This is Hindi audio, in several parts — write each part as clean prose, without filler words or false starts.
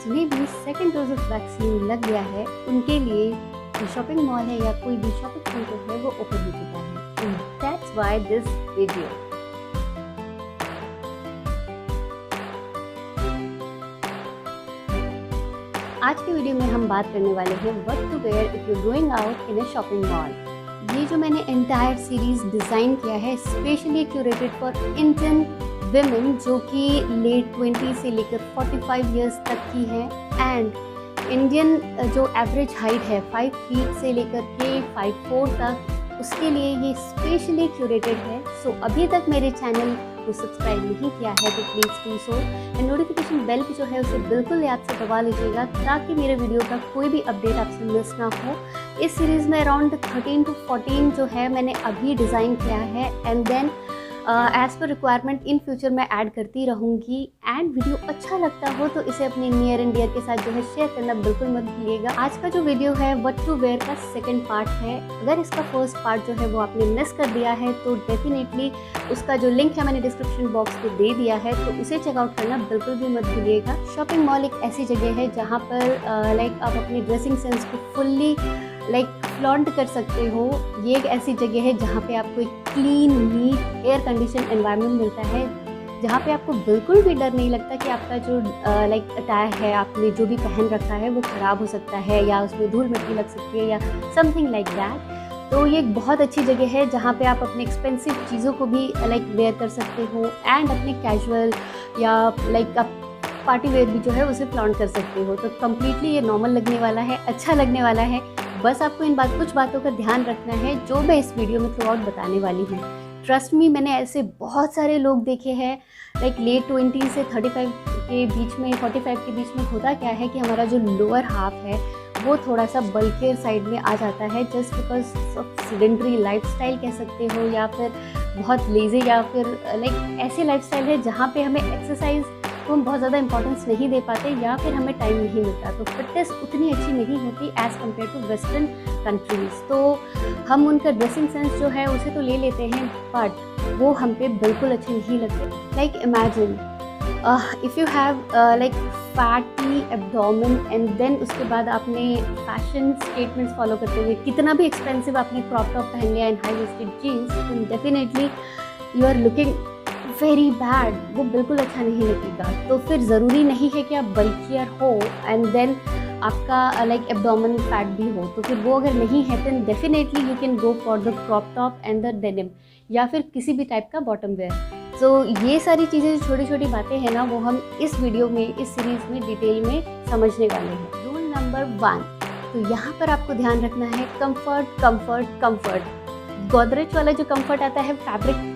जिन्हें भी सेकेंड डोज ऑफ वैक्सीन लग गया है उनके लिए जो शॉपिंग मॉल है या कोई भी शॉपिंग सेंटर है वो ओपन हो चुका है। And that's why this video. आज के वीडियो में हम बात करने वाले हैं what to wear if you going out in a shopping mall. ये जो मैंने एंटायर सीरीज डिज़ाइन किया है specially curated for Indian women जो कि लेट 20 से लेकर 45 इयर्स तक की है। एंड इंडियन जो एवरेज हाइट है 5 फीट से लेकर के 5'4" तक, उसके लिए ये स्पेशली क्यूरेटेड है। सो अभी तक मेरे चैनल को सब्सक्राइब नहीं किया है तो please do so, and notification bell भी जो है उसे बिल्कुल याद से दबा लीजिएगा ताकि मेरे वीडियो का कोई भी अपडेट आपसे मिस ना हो। इस सीरीज़ में अराउंड 13 to 14 जो है मैंने अभी डिज़ाइन किया है, and then as per requirement in future मैं ऐड करती रहूँगी। एंड वीडियो अच्छा लगता हो तो इसे अपने नियर एंड डियर के साथ जो है शेयर करना बिल्कुल मत भूलिएगा। आज का जो वीडियो है व्हाट टू वेयर का सेकंड पार्ट है। अगर इसका फर्स्ट पार्ट जो है वो आपने मिस कर दिया है तो डेफिनेटली उसका जो लिंक है मैंने डिस्क्रिप्शन बॉक्स में दे दिया है, तो उसे चेकआउट करना बिल्कुल भी मत भूलिएगा। शॉपिंग मॉल एक ऐसी जगह है जहाँ पर आप अपनी ड्रेसिंग सेंस को फुल्ली फ्लॉन्ट कर सकते हो। ये एक ऐसी जगह है जहाँ पे आपको एक clean, neat, air condition environment मिलता है, जहाँ पे आपको बिल्कुल भी डर नहीं लगता कि आपका जो अटायर है, आपने जो भी पहन रखा है वो ख़राब हो सकता है या उसमें धूल मिट्टी लग सकती है या समथिंग लाइक दैट। तो ये एक बहुत अच्छी जगह है जहाँ पे आप अपने एक्सपेंसिव चीज़ों को भी वेयर कर सकते हो एंड अपने कैजुअल या आप पार्टी वेयर भी जो है उसे फ्लॉन्ट कर सकते हो। तो कम्प्लीटली ये नॉर्मल लगने वाला है, अच्छा लगने वाला है। बस आपको कुछ बातों का ध्यान रखना है जो मैं इस वीडियो में थ्रू आउट बताने वाली हूँ। ट्रस्ट मी, मैंने ऐसे बहुत सारे लोग देखे हैं लेट 20 से 35 के बीच में, 45 के बीच में होता क्या है कि हमारा जो लोअर हाफ है वो थोड़ा सा बल्कियर साइड में आ जाता है just because of sedentary lifestyle कह सकते हो, या फिर बहुत लेज़ी, या फिर ऐसे लाइफस्टाइल है जहाँ पे हमें एक्सरसाइज को हम बहुत ज़्यादा इंपॉर्टेंस नहीं दे पाते या फिर हमें टाइम नहीं मिलता, तो फिटनेस उतनी अच्छी नहीं होती as compare to western countries. तो हम उनका ड्रेसिंग सेंस जो है उसे तो ले लेते हैं बट वो हम पे बिल्कुल अच्छे नहीं लगते। Imagine if you have fatty abdomen and then उसके बाद आपने फैशन स्टेटमेंट्स फॉलो करते हुए कितना भी एक्सपेंसिव आपने क्रॉप टॉप पहन लिया एंड हाई वेस्टेड जीन्स, तो definitely you are looking very bad, वो बिल्कुल अच्छा नहीं लगेगा। तो फिर ज़रूरी नहीं है कि आप बल्कियर हो एंड देन आपका एब्डोमेन फैट भी हो, तो फिर वो अगर नहीं है then definitely you can go for the crop top and the denim या फिर किसी भी टाइप का बॉटम वेयर। सो ये सारी चीज़ें जो छोटी छोटी बातें हैं ना वो हम इस वीडियो में, इस सीरीज़ में डिटेल में समझने वाले हैं। रूल नंबर 1, तो यहाँ पर आपको ध्यान रखना है कंफर्ट कंफर्ट कंफर्ट। गोदरेज वाला जो कंफर्ट आता है फैब्रिक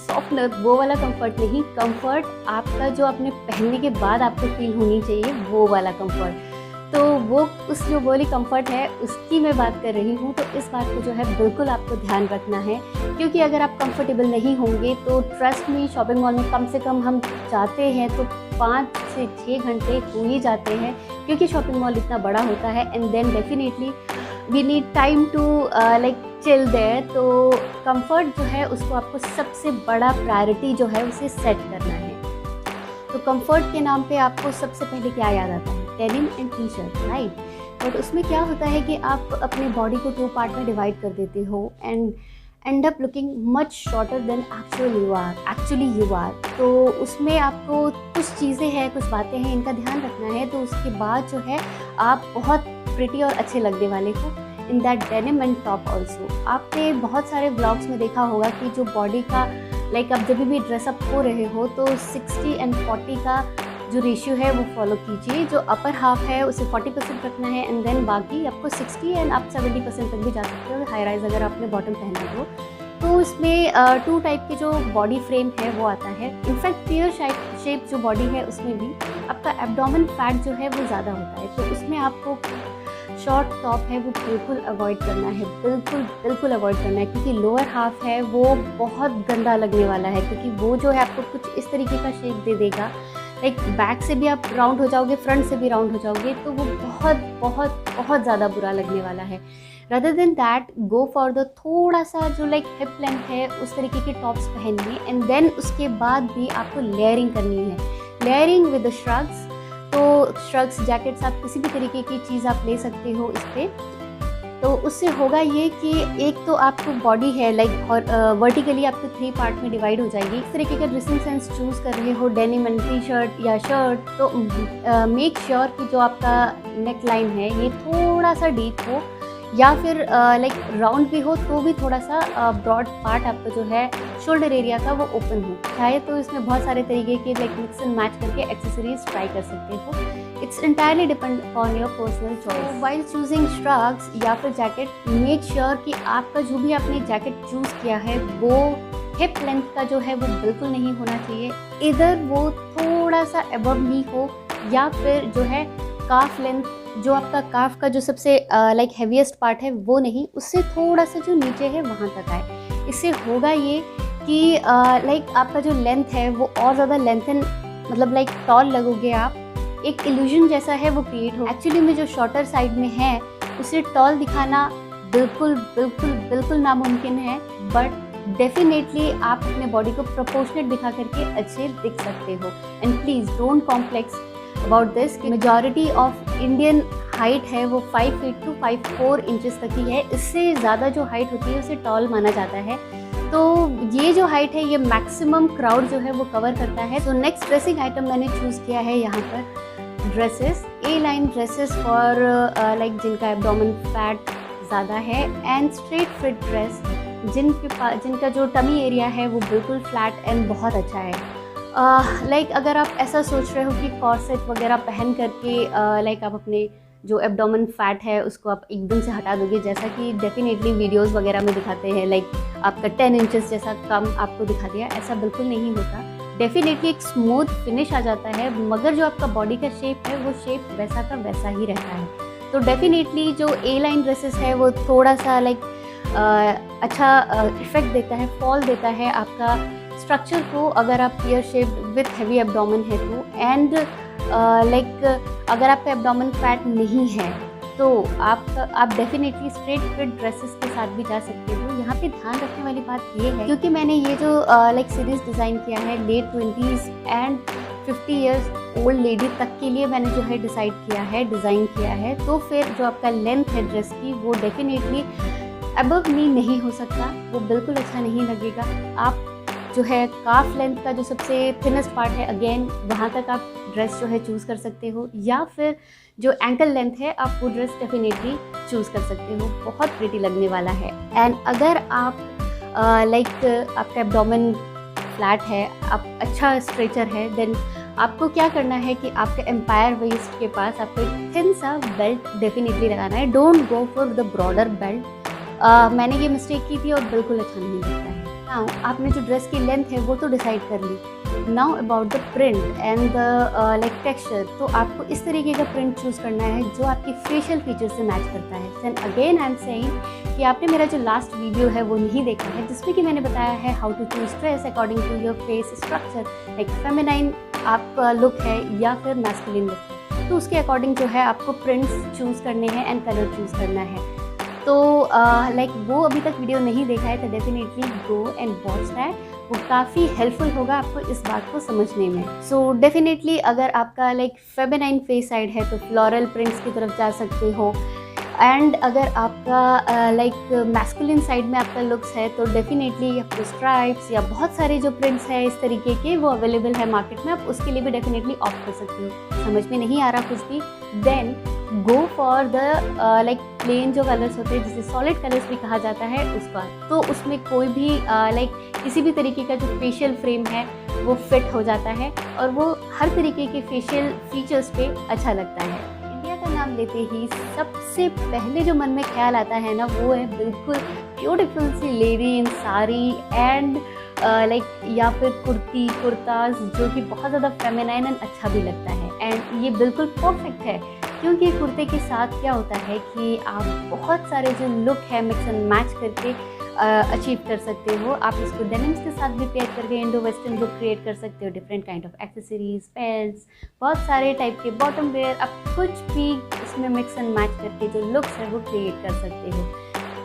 सॉफ्टनर, वो वाला कंफर्ट नहीं, कंफर्ट आपका जो आपने पहनने के बाद आपको फील होनी चाहिए वो वाला कंफर्ट। तो वो उस जो वाली कंफर्ट है उसकी मैं बात कर रही हूँ। तो इस बात को जो है बिल्कुल आपको ध्यान रखना है, क्योंकि अगर आप कंफर्टेबल नहीं होंगे तो ट्रस्ट मी, शॉपिंग मॉल में कम से कम हम जाते हैं तो 5 से 6 घंटे हो ही जाते हैं, क्योंकि शॉपिंग मॉल इतना बड़ा होता है and then definitely we need time to chill there. तो कंफर्ट जो है उसको आपको सबसे बड़ा प्रायोरिटी जो है उसे सेट करना है। तो कंफर्ट के नाम पे आपको सबसे पहले क्या याद आता है? Denim and T shirt, right. But उसमें क्या होता है कि आप अपने बॉडी को 2 पार्ट में डिवाइड कर देते हो and end up looking much shorter than actually you are. तो उसमें आपको कुछ चीज़ें हैं, कुछ बातें हैं, इनका ध्यान रखना है। तो उसके बाद जो है आप बहुत प्रिटी और अच्छे लगने वाले हो in that denim and top also. आपने बहुत सारे ब्लॉग्स में देखा होगा कि जो बॉडी का आप जब भी ड्रेसअप हो रहे हो तो 60 and 40 का जो रेशियो है वो फॉलो कीजिए। जो अपर हाफ है उसे 40% रखना है एंड देन बाकी आपको 60 एंड आप 70% तक भी जा सकते हो हाई राइज अगर आपने बॉटम पहना हो। तो इसमें 2 टाइप की जो बॉडी फ्रेम है वो आता है। इनफैक्ट पेयर शेप जो बॉडी है उसमें भी आपका एब्डोमेन फैट जो है वो ज़्यादा होता है, तो उसमें आपको शॉर्ट टॉप है वो बिल्कुल अवॉइड करना है, बिल्कुल अवॉइड करना है, क्योंकि लोअर हाफ है वो बहुत गंदा लगने वाला है, क्योंकि वो जो है आपको कुछ इस तरीके का शेप दे देगा। बैक से भी आप राउंड हो जाओगे, फ्रंट से भी राउंड हो जाओगे, तो वो बहुत बहुत बहुत ज़्यादा बुरा लगने वाला है। Rather than that go for the थोड़ा सा जो हिप लेंथ है उस तरीके के टॉप्स पहनिए एंड देन उसके बाद भी आपको लेयरिंग करनी है। लेयरिंग विद द श्रग्स, तो श्रग्स, जैकेट्स, आप किसी भी तरीके की चीज़ आप ले सकते हो इस पर। तो उससे होगा ये कि एक तो आपको बॉडी है लाइक वर्टिकली आपको 3 पार्ट में डिवाइड हो जाएगी। इस तरीके का ड्रेसिंग सेंस चूज़ कर रहे हो, डेनिम एंड टी शर्ट या शर्ट, तो मेक श्योर कि जो आपका नेक लाइन है ये थोड़ा सा डीप हो या फिर लाइक राउंड भी हो, तो भी थोड़ा सा ब्रॉड पार्ट आपका जो है शोल्डर एरिया का वो ओपन हो। चाहे तो इसमें बहुत सारे तरीके के लाइक मिक्स एंड मैच करके एक्सेसरीज ट्राई कर सकते हो। It's entirely depend on your personal choice. So, while choosing shrugs या फिर जैकेट, मेक श्योर कि आपका जो भी आपने जैकेट चूज़ किया है वो हिप लेंथ का जो है वो बिल्कुल नहीं होना चाहिए। इधर वो थोड़ा सा अबव नी हो या फिर जो है काफ लेंथ, जो आपका काफ का जो सबसे लाइक हैवीएस्ट पार्ट है वो नहीं, उससे थोड़ा सा जो नीचे है वहाँ तक आए। इससे होगा ये कि लाइक आपका जो लेंथ है वो और ज़्यादा लेंथन, मतलब लाइक टॉल लगोगे आप, एक इल्यूजन जैसा है वो क्रिएट हो। एक्चुअली में जो शॉर्टर साइड में है उसे टॉल दिखाना बिल्कुल बिल्कुल बिल्कुल नामुमकिन है, बट डेफिनेटली आप अपने बॉडी को प्रोपोर्शनेट दिखा करके अच्छे दिख सकते हो। And please don't complex about this कि मेजॉरिटी ऑफ इंडियन हाइट है वो 5 फीट टू 5'4" इंचेस तक ही है। इससे ज़्यादा जो हाइट होती है उसे टॉल माना जाता है। तो ये जो हाइट है ये मैक्सिमम क्राउड जो है वो कवर करता है। तो नेक्स्ट ड्रेसिंग आइटम मैंने चूज़ किया है यहाँ पर dresses, A line dresses for like जिनका एब्डोमेन फैट ज़्यादा है, एंड स्ट्रेट फिट ड्रेस जिनका जो टमी एरिया है वो बिल्कुल फ्लैट एंड बहुत अच्छा है। लाइक अगर आप ऐसा सोच रहे हो कि कॉर्सेट वगैरह पहन करके लाइक आप अपने जो एब्डोमेन फैट है उसको आप एकदम से हटा दोगे, जैसा कि डेफिनेटली वीडियोस वगैरह में दिखाते हैं, लाइक आपका 10 इंचेस जैसा कम आपको दिखा दिया, ऐसा बिल्कुल नहीं होता। डेफिनेटली एक स्मूथ फिनिश आ जाता है, मगर जो आपका बॉडी का शेप है वो शेप वैसा का वैसा ही रहता है। तो डेफिनेटली जो ए लाइन ड्रेसेस है वो थोड़ा सा लाइक अच्छा इफेक्ट देता है, फॉल देता है आपका स्ट्रक्चर को, अगर आप पियर शेप विथ हैवी एब्डोमेन है तो। एंड लाइक अगर आपका एब्डोमेन फैट नहीं है तो आप डेफिनेटली स्ट्रेट फिट ड्रेसेस के साथ भी जा सकते हो। यहाँ पे ध्यान रखने वाली बात ये है, क्योंकि मैंने ये जो लाइक सीरीज़ डिज़ाइन किया है late 20s and 50 years old lady तक के लिए मैंने जो है डिसाइड किया है, डिज़ाइन किया है, तो फिर जो आपका लेंथ है ड्रेस की वो डेफिनेटली अबव नी नहीं हो सकता, वो बिल्कुल अच्छा नहीं लगेगा। आप जो है काफ लेंथ का जो सबसे थिनेस्ट पार्ट है, अगेन वहाँ तक आप ड्रेस जो है चूज़ कर सकते हो, या फिर जो एंकल लेंथ है आप वो ड्रेस डेफिनेटली चूज़ कर सकते हो, बहुत प्रिटी लगने वाला है। एंड अगर आप लाइक आपका एब्डोमेन फ्लैट है, आप अच्छा स्ट्रेचर है, देन आपको क्या करना है कि आपके एम्पायर वेस्ट के पास आपको एक थिन सा बेल्ट डेफिनेटली लगाना है। Don't go for the broader belt. मैंने ये मिस्टेक की थी और बिल्कुल अच्छा नहीं लगता है। नाउ आपने जो ड्रेस की लेंथ है वो तो डिसाइड कर ली, now about the print and the like texture. तो आपको इस तरीके का प्रिंट चूज़ करना है जो आपकी फेशियल फीचर से मैच करता है। Then again I am saying कि आपने मेरा जो लास्ट वीडियो है वो नहीं देखा है, जिसमें कि मैंने बताया है how to choose dress according to your face structure, like feminine आपका लुक है या फिर मैस्कुलिन लुक है, तो उसके अकॉर्डिंग जो है आपको प्रिंट्स चूज़ करने हैं एंड कलर चूज़ करना है। तो लाइक वो अभी तक वीडियो नहीं देखा है तो definitely go and watch that, वो काफ़ी हेल्पफुल होगा आपको इस बात को समझने में। सो डेफिनेटली अगर आपका लाइक फेमिनाइन फेस साइड है तो फ्लोरल प्रिंट्स की तरफ जा सकते हो, एंड अगर आपका लाइक मैस्कुलिन साइड में आपका लुक्स है तो डेफिनेटली आपको स्ट्राइप्स या बहुत सारे जो प्रिंट्स हैं इस तरीके के वो अवेलेबल है मार्केट में, आप उसके लिए भी डेफिनेटली ऑप्ट कर सकते हो। समझ में नहीं आ रहा कुछ भी, then go for the like plain जो कलर्स होते हैं जिसे सॉलिड कलर्स भी कहा जाता है उसका, तो उसमें कोई भी लाइक किसी भी तरीके का जो फेशियल फ्रेम है वो फिट हो जाता है और वो हर तरीके के फेशियल फीचर्स पे अच्छा लगता है। इंडिया का नाम लेते ही सबसे पहले जो मन में ख्याल आता है ना वो है बिल्कुल ब्यूटीफुल सी lady in sari and like या फिर कुर्ती कुर्ताज, जो कि बहुत ज़्यादा फेमिनाइन एंड अच्छा भी लगता है। एंड ये बिल्कुल परफेक्ट है क्योंकि कुर्ते के साथ क्या होता है कि आप बहुत सारे जो लुक है मिक्स एंड मैच करके अचीव कर सकते हो। आप इसको डेनिम्स के साथ भी पेयर करके इंडो वेस्टर्न लुक क्रिएट कर सकते हो, different kind of accessories, pearls, बहुत सारे टाइप के बॉटम वेयर, आप कुछ भी इसमें मिक्स एंड मैच करके जो लुक्स है वो क्रिएट कर सकते हो।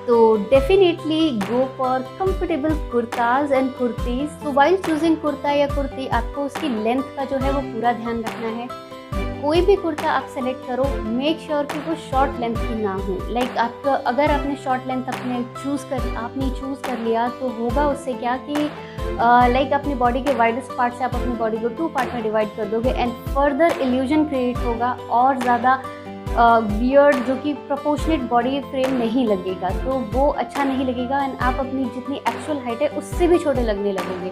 तो definitely go for comfortable kurtas and kurtis. तो वाइल चूजिंग कुर्ता या कुर्ती आपको उसकी लेंथ का जो है वो पूरा ध्यान रखना है। कोई भी कुर्ता आप सेलेक्ट करो, मेक श्योर कि वो शॉर्ट लेंथ की ना हो। लाइक आपका अगर आपने शॉर्ट लेंथ आपने चूज़ कर लिया तो होगा उससे क्या कि लाइक अपनी बॉडी के वाइडेस्ट पार्ट से आप अपनी बॉडी को 2 पार्ट में डिवाइड कर दोगे एंड फर्दर इल्यूजन क्रिएट होगा और ज़्यादा बियर्ड जो कि प्रोपोर्शनेट बॉडी फ्रेम नहीं लगेगा, तो वो अच्छा नहीं लगेगा एंड आप अपनी जितनी एक्चुअल हाइट है उससे भी छोटे लगने लगोगे।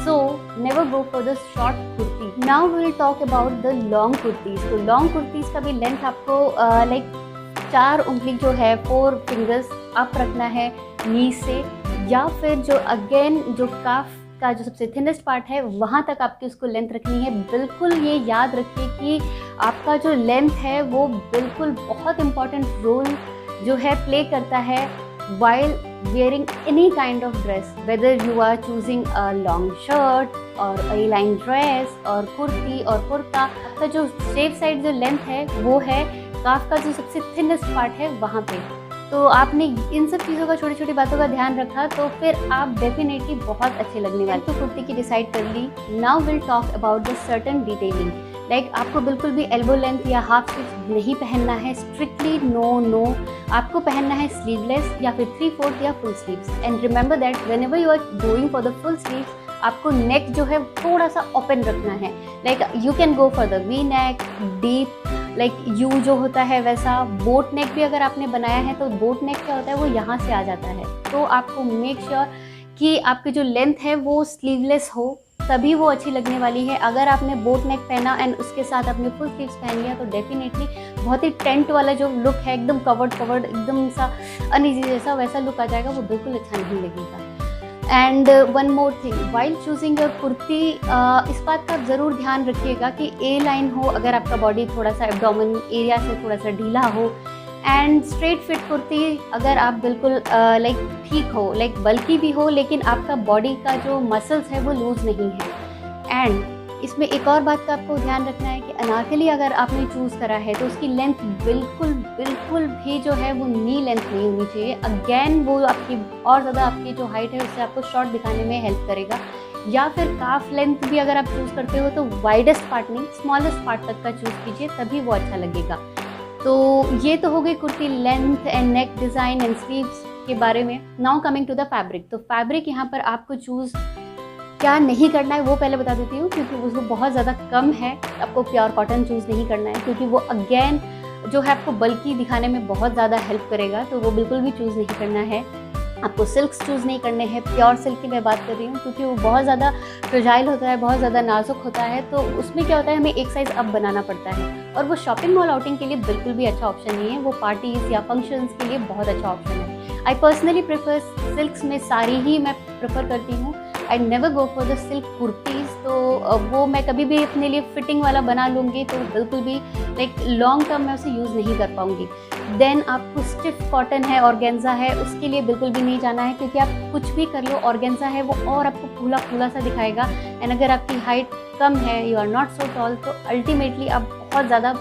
So never go for the short kurti. Now we will talk about the long kurtis. तो लॉन्ग कुर्तीज़ का भी लेंथ आपको लाइक 4 उंगली जो है 4 फिंगर्स आप रखना है नी से, या फिर जो अगेन जो काफ का जो सबसे थिनेस्ट पार्ट है वहाँ तक आपकी उसको लेंथ रखनी है। बिल्कुल ये याद रखिए कि आपका जो लेंथ है वो बिल्कुल बहुत इम्पॉर्टेंट रोल जो है प्ले करता है while wearing any kind of dress, whether you are choosing a long shirt or a line dress और कुर्ती और कुर्ता। आपका जो स्टेप साइड जो लेंथ है वो है काफ का जो सबसे थिनेस्ट पार्ट है वहाँ पे। तो आपने इन सब चीज़ों का छोटी छोटी बातों का ध्यान रखा तो फिर आप डेफिनेटली बहुत अच्छे लगने वाले। तो कुर्ती की डिसाइड कर ली। Now will talk about the certain detailing. Like आपको बिल्कुल भी एल्बो लेंथ या हाफ स्लीव नहीं पहनना है, स्ट्रिक्टली नो। आपको पहनना है स्लीवलेस या फिर 3/4 या full sleeves. And remember that whenever you are going for the full sleeves आपको नेक जो है थोड़ा सा ओपन रखना है। Like you can go for the v neck, deep like you जो होता है वैसा। बोट नेक भी अगर आपने बनाया है तो बोट नेक क्या होता है वो यहाँ से आ जाता है। तो आपको मेक श्योर कि आपकी जो लेंथ है वो स्लीवलेस हो, तभी वो अच्छी लगने वाली है। अगर आपने बोट नेक पहना एंड उसके साथ आपने फुल स्लीव्स पहन लिया तो डेफिनेटली बहुत ही टेंट वाला जो लुक है एकदम कवर्ड एकदम सा अनईजी जैसा वैसा लुक आ जाएगा, वो बिल्कुल अच्छा नहीं लगेगा। And one more thing, while choosing a kurti इस बात का आप ज़रूर ध्यान रखिएगा कि ए लाइन हो, अगर आपका बॉडी थोड़ा सा एब्डोमेन एरिया से थोड़ा सा ढीला हो। एंड स्ट्रेट फिट कुर्ती अगर आप बिल्कुल लाइक ठीक हो, लाइक बल्कि भी हो लेकिन आपका बॉडी का जो मसल्स है वो लूज़ नहीं है। एंड इसमें एक और बात का आपको ध्यान रखना है कि अनारकली अगर आपने चूज़ करा है तो उसकी लेंथ बिल्कुल भी जो है वो नी लेंथ नहीं होनी चाहिए। अगेन वो आपकी और ज़्यादा आपकी जो हाइट है उससे आपको शॉर्ट दिखाने में हेल्प करेगा। या फिर काफ लेंथ भी अगर आप चूज़ करते हो तो वाइडेस्ट पार्ट नहीं, स्मॉलेस्ट पार्ट तक का चूज़ कीजिए, तभी वो अच्छा लगेगा। तो ये तो हो गई kurti length and neck design and sleeves के बारे में। Now coming to the fabric. तो फैब्रिक यहाँ पर आपको चूज़ क्या नहीं करना है वो पहले बता देती हूँ, क्योंकि उसको बहुत ज़्यादा कम है। आपको प्योर कॉटन चूज़ नहीं करना है क्योंकि वो अगेन जो है आपको बल्कि दिखाने में बहुत ज़्यादा हेल्प करेगा, तो वो बिल्कुल भी चूज़ नहीं करना है। आपको सिल्क्स चूज़ नहीं करने हैं। प्योर सिल्क की मैं बात कर रही हूँ क्योंकि वो बहुत ज़्यादा फ्रेजाइल होता है, बहुत ज़्यादा नाजुक होता है, तो उसमें क्या होता है हमें एक साइज़ अप बनाना पड़ता है और वो शॉपिंग मॉल आउटिंग के लिए बिल्कुल भी अच्छा ऑप्शन नहीं है। वो पार्टीज़ या फंक्शंस के लिए बहुत अच्छा ऑप्शन है। आई पर्सनली प्रेफर सिल्क्स में सारी ही मैं प्रेफर करती हूँ। I never go for the silk kurtis. तो वो मैं कभी भी अपने लिए फिटिंग वाला बना लूँगी तो बिल्कुल भी लाइक लॉन्ग टर्म में उसे यूज़ नहीं कर पाऊँगी। देन आपको स्टिफ कॉटन है, ऑर्गेन्जा है, उसके लिए बिल्कुल भी नहीं जाना है क्योंकि आप कुछ भी कर लो ऑर्गेन्जा है वो और आपको फूला सा दिखाएगा। एंड अगर आपकी हाइट कम है, you are not so tall, तो अल्टीमेटली आप बहुत ज़्यादा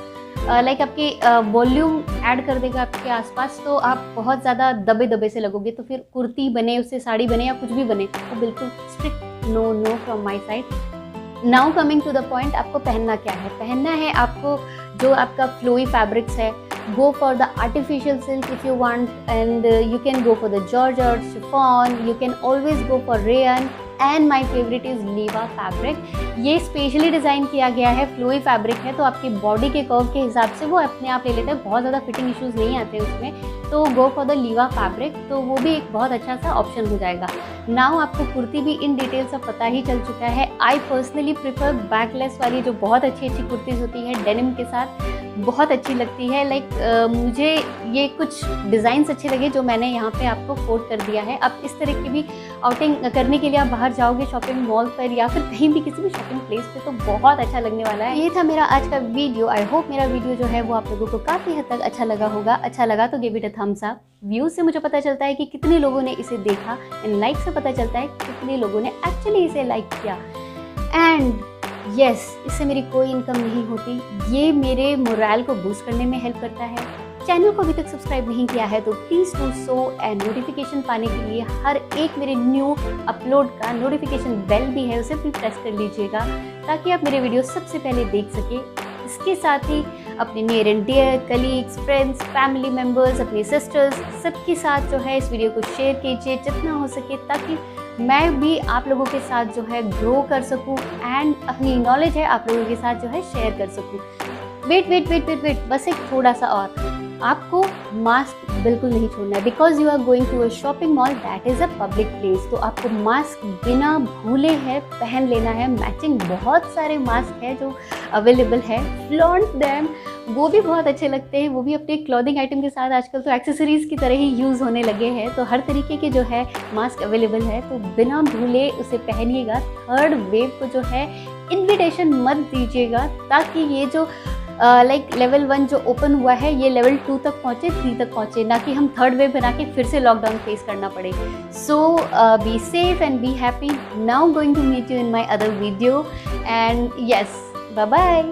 लाइक आपकी वॉल्यूम ऐड कर देगा आपके आसपास, तो आप बहुत ज़्यादा दबे से लगोगे। तो फिर कुर्ती बने, उससे साड़ी बने या कुछ भी बने, तो बिल्कुल strict no from my side. Now coming to the point, आपको पहनना क्या है? पहनना है आपको जो आपका फ्लोई फैब्रिक्स है। Go for the artificial silk if you want, and you can go for the georgette, chiffon. You can always go for rayon, and my favorite is Liva fabric. ये स्पेशली डिज़ाइन किया गया है, फ्लोई फैब्रिक है, तो आपकी बॉडी के कर्व के हिसाब से वो अपने आप ले लेते हैं, बहुत ज़्यादा फिटिंग इश्यूज़ नहीं आते उसमें। तो गो फॉर द लीवा फैब्रिक, तो वो भी एक बहुत अच्छा सा ऑप्शन हो जाएगा। नाउ आपको कुर्ती भी इन डिटेल सब पता ही चल चुका है। आई पर्सनली प्रिफर बैकलेस वाली जो बहुत अच्छी कुर्तीज़ होती है डेनिम के साथ, बहुत अच्छी लगती है। लाइक मुझे ये कुछ डिज़ाइंस अच्छे लगे जो मैंने यहाँ पे आपको कोट कर दिया है। अब इस तरह की भी आउटिंग करने के लिए आप बाहर जाओगे शॉपिंग मॉल पर या फिर कहीं भी किसी भी शॉपिंग प्लेस पे, तो बहुत अच्छा लगने वाला है। ये था मेरा आज का वीडियो। आई होप मेरा वीडियो जो है वो आप लोगों को काफ़ी हद तक अच्छा लगा होगा। अच्छा लगा तो give it a thumbs up. Views से मुझे पता चलता है कि कितने लोगों ने इसे देखा, एंड लाइक से पता चलता है कितने लोगों ने एक्चुअली इसे लाइक किया। एंड यस, इससे मेरी कोई इनकम नहीं होती, ये मेरे मोरल को बूस्ट करने में हेल्प करता है। चैनल को अभी तक सब्सक्राइब नहीं किया है तो please do so, and notification पाने के लिए हर एक मेरे न्यू अपलोड का नोटिफिकेशन बेल भी है, उसे भी प्रेस कर लीजिएगा ताकि आप मेरे वीडियो सबसे पहले देख सके। इसके साथ ही अपने near and dear colleagues, friends, family members, अपनी सिस्टर्स, सबके साथ जो है इस वीडियो को शेयर कीजिए जितना हो सके, ताकि मैं भी आप लोगों के साथ जो है ग्रो कर सकूं एंड अपनी नॉलेज है आप लोगों के साथ जो है शेयर कर सकूं। वेट, बस एक थोड़ा सा और, आपको मास्क बिल्कुल नहीं छोड़ना है, because you are going to a shopping mall, that is a public place. तो आपको मास्क बिना भूले है पहन लेना है। मैचिंग बहुत सारे मास्क है जो अवेलेबल है, फ्लॉन्ट देम, वो भी बहुत अच्छे लगते हैं। वो भी अपने क्लॉथिंग आइटम के साथ आजकल तो एक्सेसरीज़ की तरह ही यूज़ होने लगे हैं। तो हर तरीके के जो है मास्क अवेलेबल है, तो बिना भूले उसे पहनिएगा। थर्ड वेव को जो है इन्विटेशन मत दीजिएगा, ताकि ये जो लाइक लेवल 1 जो ओपन हुआ है ये लेवल 2 तक पहुँचे, 3 तक पहुँचे, ना कि हम थर्ड वेव बना के फिर से लॉकडाउन फेस करना पड़े। So be safe and be happy. Now going to meet you in my other video and yes, bye bye.